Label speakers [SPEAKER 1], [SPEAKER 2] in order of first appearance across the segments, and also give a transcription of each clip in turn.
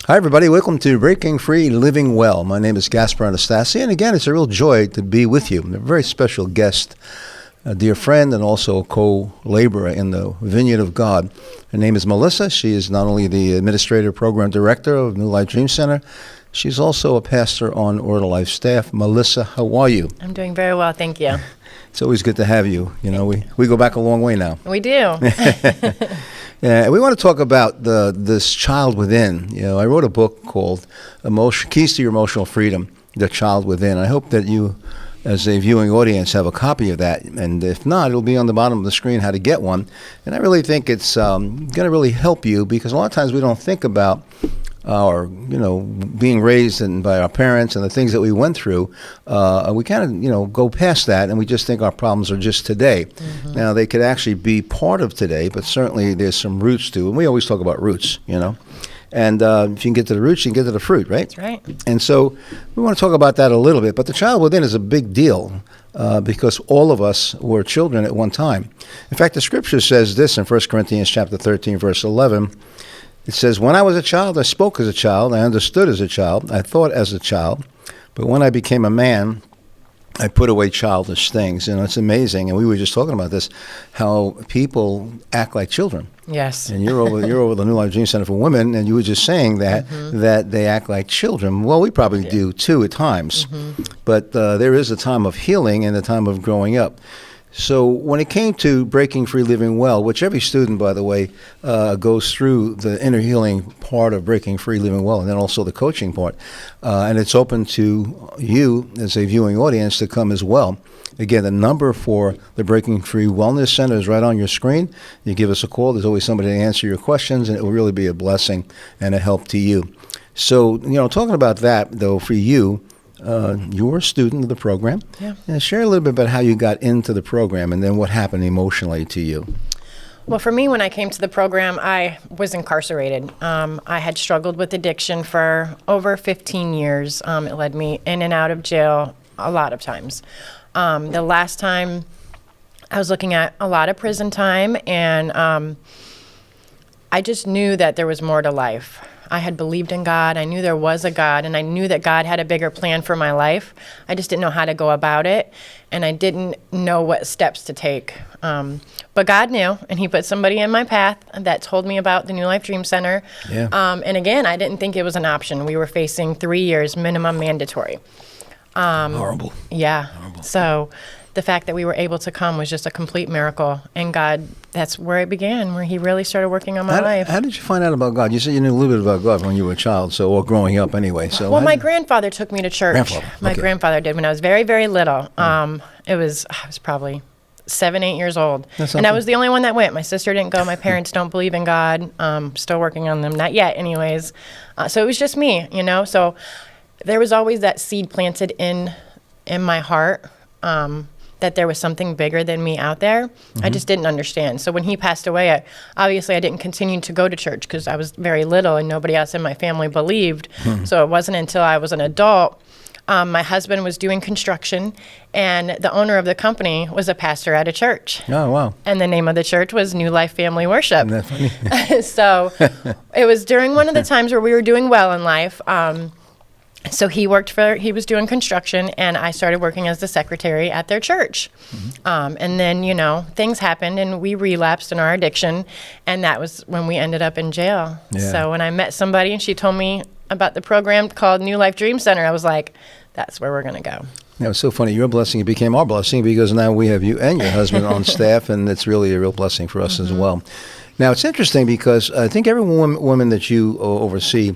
[SPEAKER 1] Hi, everybody. Welcome to Breaking Free, Living Well. My name is Gaspar Anastasi, and again, it's a real joy to be with you. A very special guest, a dear friend, and also a co-laborer in the Vineyard of God. Her name is Melissa. She is not only the Administrative Program Director of New Life Dream Center, she's also a pastor on Order Life staff. Melissa, how are you?
[SPEAKER 2] I'm doing very well, thank you.
[SPEAKER 1] It's always good to have you. You know, we go back a long way now.
[SPEAKER 2] We do.
[SPEAKER 1] Yeah, we want to talk about this child within. You know, I wrote a book called Keys to Your Emotional Freedom, The Child Within. I hope that you, as a viewing audience, have a copy of that. And if not, it'll be on the bottom of the screen how to get one. And I really think it's going to really help you, because a lot of times we don't think about our, being raised by our parents and the things that we went through. We kind of, go past that, and we just think our problems are just today. Mm-hmm. Now, they could actually be part of today, but certainly there's some roots to it. And we always talk about roots, And if you can get to the roots, you can get to the fruit, right?
[SPEAKER 2] That's right.
[SPEAKER 1] And so we want to talk about that a little bit. But the child within is a big deal because all of us were children at one time. In fact, the scripture says this in 1 Corinthians chapter 13, verse 11. It says, "When I was a child, I spoke as a child, I understood as a child, I thought as a child. But when I became a man, I put away childish things." It's amazing, and we were just talking about this, how people act like children.
[SPEAKER 2] Yes.
[SPEAKER 1] And you're over the New Life Dream Center for Women, and you were just saying that that they act like children. Well, we probably do too at times, but there is a time of healing and a time of growing up. So when it came to Breaking Free, Living Well, which every student, by the way, goes through the inner healing part of Breaking Free, Living Well, and then also the coaching part. And it's open to you as a viewing audience to come as well. Again, the number for the Breaking Free Wellness Center is right on your screen. You give us a call. There's always somebody to answer your questions, and it will really be a blessing and a help to you. So, talking about that, though, for you, you're a student of the program.
[SPEAKER 2] Yeah.
[SPEAKER 1] And share a little bit about how you got into the program and then what happened emotionally to you.
[SPEAKER 2] Well, for me, when I came to the program, I was incarcerated. I had struggled with addiction for over 15 years. It led me in and out of jail a lot of times. The last time I was looking at a lot of prison time, and I just knew that there was more to life. I had believed in God. I knew there was a God, and I knew that God had a bigger plan for my life. I just didn't know how to go about it, and I didn't know what steps to take. But God knew, and He put somebody in my path that told me about the New Life Dream Center.
[SPEAKER 1] Yeah.
[SPEAKER 2] And again, I didn't think it was an option. We were facing 3 years minimum mandatory.
[SPEAKER 1] Horrible.
[SPEAKER 2] Yeah.
[SPEAKER 1] Horrible.
[SPEAKER 2] So the fact that we were able to come was just a complete miracle. And God, that's where it began, where He really started working on my life.
[SPEAKER 1] How did you find out about God? You said you knew a little bit about God when you were a child, or growing up anyway. So
[SPEAKER 2] well, my grandfather took me to church.
[SPEAKER 1] Grandfather.
[SPEAKER 2] My
[SPEAKER 1] Okay.
[SPEAKER 2] grandfather did when I was very, very little. I was probably 7, 8 years old. And I was the only one that went. My sister didn't go. My parents don't believe in God. Still working on them. Not yet, anyways. So it was just me, So there was always that seed planted in my heart that there was something bigger than me out there. I just didn't understand. So when he passed away, obviously I didn't continue to go to church because I was very little and nobody else in my family believed. So it wasn't until I was an adult. My husband was doing construction, and the owner of the company was a pastor at a church.
[SPEAKER 1] Oh, wow.
[SPEAKER 2] And the name of the church was New Life Family Worship.
[SPEAKER 1] Isn't that funny?
[SPEAKER 2] So it was during one of the times where we were doing well in life. So he was doing construction, and I started working as the secretary at their church. And then, things happened, and we relapsed in our addiction, and that was when we ended up in jail.
[SPEAKER 1] Yeah.
[SPEAKER 2] So when I met somebody and she told me about the program called New Life Dream Center, I was like, that's where we're going to go.
[SPEAKER 1] It was so funny. Your blessing became our blessing because now we have you and your husband on staff, and it's really a real blessing for us as well. Now, it's interesting because I think every woman that you oversee,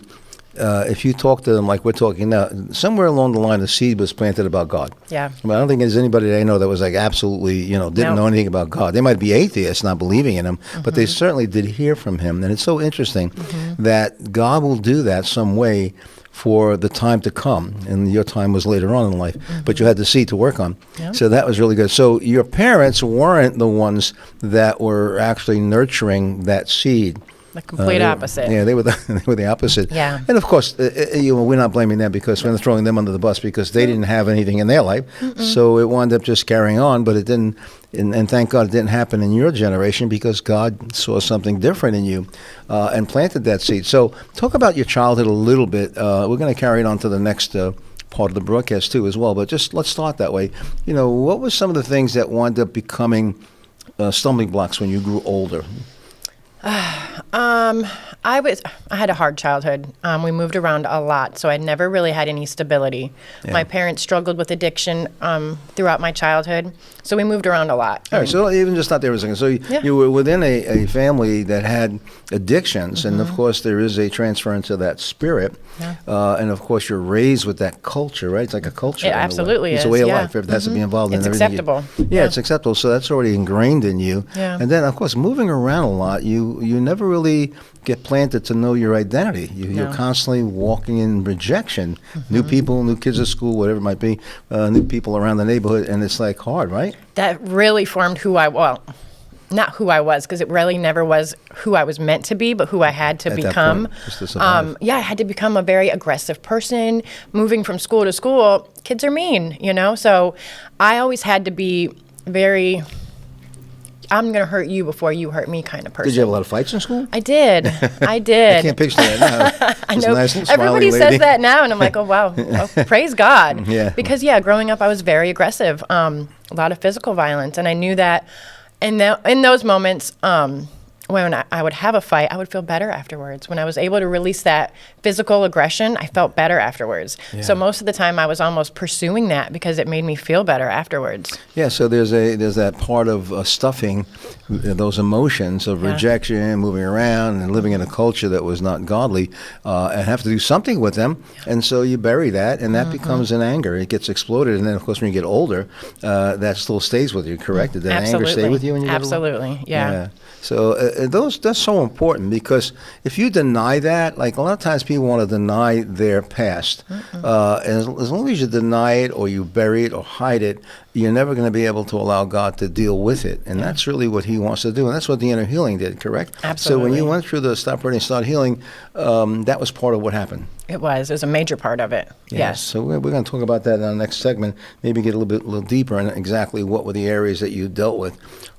[SPEAKER 1] if you talk to them like we're talking now, somewhere along the line, the seed was planted about God.
[SPEAKER 2] Yeah.
[SPEAKER 1] I don't think there's anybody that I know that was like absolutely, didn't know anything about God. They might be atheists, not believing in Him, but they certainly did hear from Him. And it's so interesting that God will do that some way for the time to come. And your time was later on in life, but you had the seed to work on.
[SPEAKER 2] Yeah.
[SPEAKER 1] So that was really good. So your parents weren't the ones that were actually nurturing that seed.
[SPEAKER 2] The complete opposite.
[SPEAKER 1] Yeah, they were the opposite.
[SPEAKER 2] Yeah.
[SPEAKER 1] And of course, we're not blaming them because we're not throwing them under the bus because they didn't have anything in their life. So it wound up just carrying on, but it didn't, and thank God it didn't happen in your generation because God saw something different in you and planted that seed. So talk about your childhood a little bit. We're going to carry it on to the next part of the broadcast too as well, but just let's start that way. What were some of the things that wound up becoming stumbling blocks when you grew older?
[SPEAKER 2] I had a hard childhood. We moved around a lot, so I never really had any stability.
[SPEAKER 1] Yeah.
[SPEAKER 2] My parents struggled with addiction throughout my childhood, so we moved around a lot.
[SPEAKER 1] All right, so even just stop there for a second. So you were within a family that had addictions, and of course there is a transference of that spirit, and of course you're raised with that culture, right? It's like a culture.
[SPEAKER 2] It absolutely is.
[SPEAKER 1] It's a way of life. It has to be involved in
[SPEAKER 2] It's
[SPEAKER 1] everything.
[SPEAKER 2] acceptable.
[SPEAKER 1] It's acceptable. So that's already ingrained in you.
[SPEAKER 2] Yeah.
[SPEAKER 1] And then of course moving around a lot, you never really get planted to know your identity. You're constantly walking in rejection. New people, new kids at school, whatever it might be, new people around the neighborhood, and it's like hard, right?
[SPEAKER 2] That really formed not who I was, because it really never was who I was meant to be, but who I had to
[SPEAKER 1] At that
[SPEAKER 2] become.
[SPEAKER 1] point, just to survive.
[SPEAKER 2] I had to become a very aggressive person. Moving from school to school, kids are mean, So I always had to be very, I'm going to hurt you before you hurt me kind of person.
[SPEAKER 1] Did you have a lot of fights in school?
[SPEAKER 2] I did.
[SPEAKER 1] I can't picture that now.
[SPEAKER 2] I
[SPEAKER 1] Just
[SPEAKER 2] know.
[SPEAKER 1] a nice little
[SPEAKER 2] Everybody
[SPEAKER 1] smiley lady.
[SPEAKER 2] says that now, and I'm like, oh, wow. Praise God.
[SPEAKER 1] Yeah.
[SPEAKER 2] Because, growing up, I was very aggressive, a lot of physical violence. And I knew that in those moments, when I would have a fight, I would feel better afterwards. When I was able to release that physical aggression, I felt better afterwards.
[SPEAKER 1] Yeah.
[SPEAKER 2] So most of the time I was almost pursuing that because it made me feel better afterwards.
[SPEAKER 1] Yeah, so there's that part of stuffing those emotions of rejection, moving around, and living in a culture that was not godly, and have to do something with them. And so you bury that, and that becomes an anger. It gets exploded, and then of course when you get older, that still stays with you. Correct? Did that anger stay with you when you get older?
[SPEAKER 2] Absolutely. Yeah.
[SPEAKER 1] So that's so important, because if you deny that, like a lot of times people want to deny their past, and as long as you deny it or you bury it or hide it, you're never going to be able to allow God to deal with it. And that's really what he wants to do. And that's what the inner healing did, correct?
[SPEAKER 2] Absolutely.
[SPEAKER 1] So when you went through the Stop Hurting, Start Healing, that was part of what happened.
[SPEAKER 2] It was a major part of it. Yes.
[SPEAKER 1] So we're going to talk about that in our next segment, maybe get a little deeper in exactly what were the areas that you dealt with,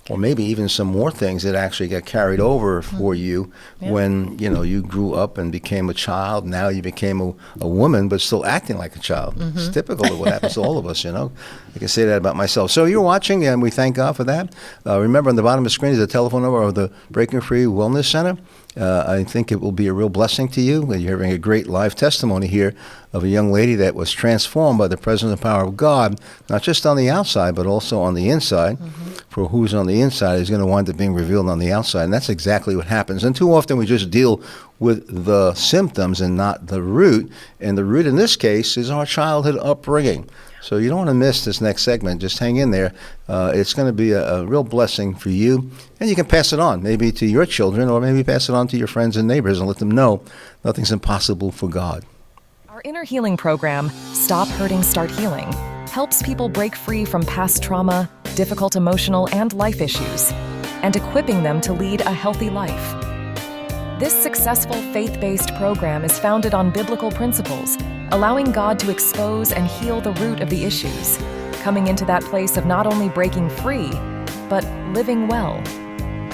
[SPEAKER 1] or maybe even some more things that actually got carried over for you when you grew up and became a child. Now you became a woman, but still acting like a child. It's typical of what happens to all of us. I can say that about myself. So you're watching, and we thank God for that. Remember, on the bottom of the screen is the telephone number of the Breaking Free Wellness Center. I think it will be a real blessing to you. You're having a great live testimony here of a young lady that was transformed by the presence and power of God, not just on the outside, but also on the inside. For who's on the inside is going to wind up being revealed on the outside. And that's exactly what happens. And too often we just deal with the symptoms and not the root. And the root in this case is our childhood upbringing. So you don't want to miss this next segment. Just hang in there. It's going to be a real blessing for you. And you can pass it on, maybe to your children, or maybe pass it on to your friends and neighbors and let them know nothing's impossible for God.
[SPEAKER 3] Our inner healing program, Stop Hurting, Start Healing, helps people break free from past trauma, difficult emotional and life issues, and equipping them to lead a healthy life. This successful faith-based program is founded on biblical principles, allowing God to expose and heal the root of the issues, coming into that place of not only breaking free, but living well.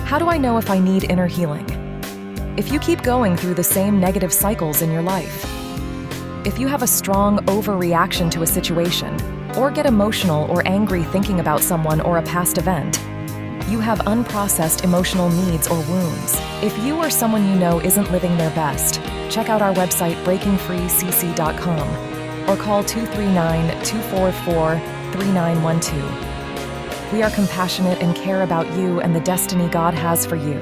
[SPEAKER 3] How do I know if I need inner healing? If you keep going through the same negative cycles in your life, if you have a strong overreaction to a situation, or get emotional or angry thinking about someone or a past event, you have unprocessed emotional needs or wounds. If you or someone you know isn't living their best, check out our website breakingfreecc.com or call 239-244-3912. We are compassionate and care about you and the destiny God has for you.